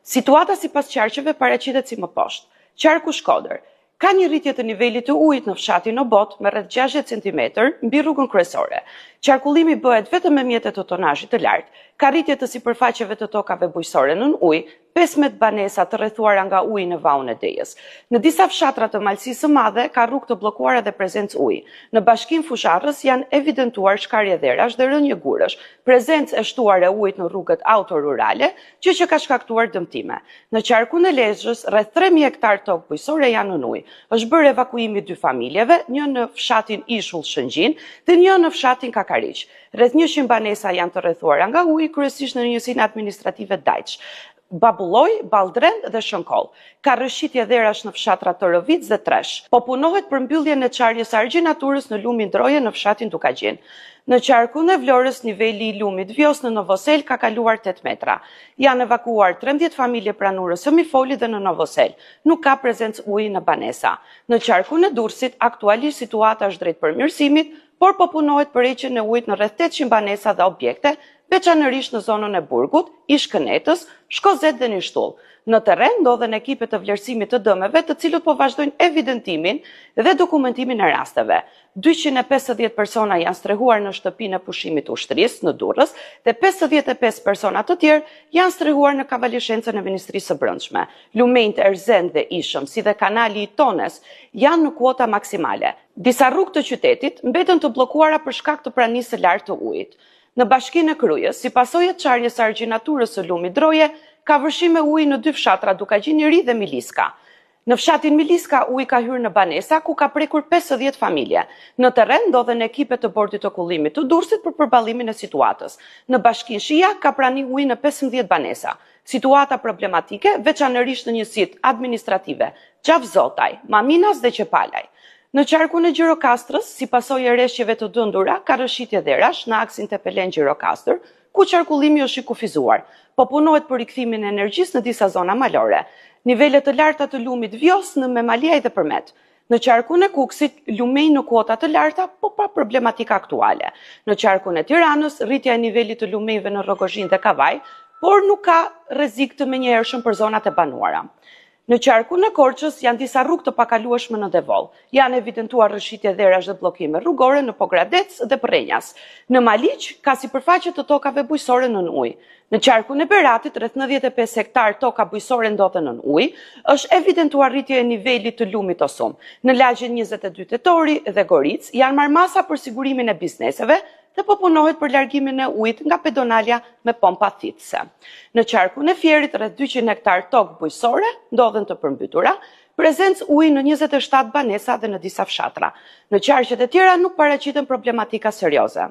Situata sipas qarqeve paraqitet si më poshtë. Qarku Shkodër ka një rritje të nivelit të ujit në fshatin Obot me rreth 60 cm mbi rrugën kryesore. Qarkullimi bëhet vetëm me mjetet të tonazhit të lartë. Ka rritje të sipërfaqeve të tokave bujqësore nën ujë, 15 banesa të rrethuara nga uji në vallën e Dejës. Në disa fshatra të Malësisë së Madhe ka rrugë të bllokuara dhe prezencë uji. Në bashkinë Fusharrës janë evidentuar shkarje dherash dhe rënje gurësh, prezencë e shtuar e ujit në rrugët autorurale, që ka shkaktuar dëmtime. Në qarkun e Lezhës, rreth 3000 hektar tokë bujqësore janë në ujë. Është bërë evakuimi 2 familjeve, një në fshatin Ishull Shëngjin dhe një në fshatin Kakariq. Rreth 100 banesa janë të rrethuara nga uji, kryesisht në njësinë administrative Dajç, Babulloj, Balldren dhe Shënkoll. Ka rrëshqitje dherash në fshatrat të Rëvic dhe Tresh. Po punohet për mbylljen e çarjes së argjinaturës në lumin Droje në fshatin Tukaqin. Në qarkun e Vlorës, niveli i lumit Vjos në Novosel ka kaluar 8 metra. Janë evakuar 13 familje pranurës së Mifoli dhe në Novosel. Nuk ka prezencë uji në banesa. Në qarkun e Durrësit, aktualisht situata është drejt përmirësimit, por po punohet për heqjen e ujit në rreth 800 banesa dhe objekte, veçanërisht në zonën e Burgut, Ish-Kënetës, Shkozet dhe Nishtull. Në terren ndodhen ekipe të vlerësimit të dëmeve, të cilët po vazhdojnë evidentimin dhe dokumentimin e rasteve. 250 persona janë strehuar në shtëpinë e pushimit të ushtrisë në Durrës dhe 55 persona të tjerë janë strehuar në kavaleshencën e Ministrisë së Brendshme. Lumenjt, Erzen dhe Ishëm, si dhe kanali i Tones, janë në kuota maksimale. Disa rrugë të qytetit mbeten të bllokuara për shkak të pranisë së lartë të ujit. Në bashkinë e Kryes, si pasojë të çarjes së argjinaturës së lumit Droje, ka vërshime uji në 2 fshatra, Dukaqin i Ri dhe Miliska. Në fshatin Miliska, uji ka hyrë në banesa, ku ka prekur 50 familje. Në terren ndodhen ekipe të bordit të kullimit të Durrësit për përballimin e situatës. Në bashkinë Shija ka prani uji në 15 banesa. Situata problematike, veçanërisht në njësitë administrative Gjavzotaj, Maminas dhe Qepalaj. Në qarkun e Gjirokastrës, si pasojë e rreshjeve të dëndura, ka rrëshqitje dherash në aksin Tepelen-Gjirokastër, ku qarkullimi është i kufizuar. Po punohet për rikthimin e energjisë në disa zona malore. Nivelet të larta të lumit Vjos në Memaliaj dhe Përmet. Në qarkun e Kukësit, lumej në kuota të larta, po pa problematika aktuale. Në qarkun e Tiranës, rritja e nivelit të lumejve në Rrogozhin dhe Kavaj, por nuk ka rrezik të menjëhershëm për zonat e banuara. Në qarkun e Korçës janë disa rrugë të pakalueshme në Devoll. Janë evidentuar rrëshqitje dherash dhe bllokime rrugore në Pogradec dhe Përrenjas. Në Maliq ka sipërfaqe të tokave bujqësore nën ujë. Në qarkun e Beratit, rreth 95 hektar toka bujqësore ndodhen nën ujë, është evidentuar rritje e nivelit të lumit Osum. Në lagjen 22 Tetori dhe Goric janë marrmasa për sigurimin e bizneseve dhe po punohet për largimin e ujit nga pedonalja me pompa thithëse. Në qarkun e Fierit, rreth 200 hektar tokë bujqësore ndodhen të përmbytura, prezencë uji në 27 banesa dhe në disa fshatra. Në qarqet e tjera nuk paraqiten problematika serioze.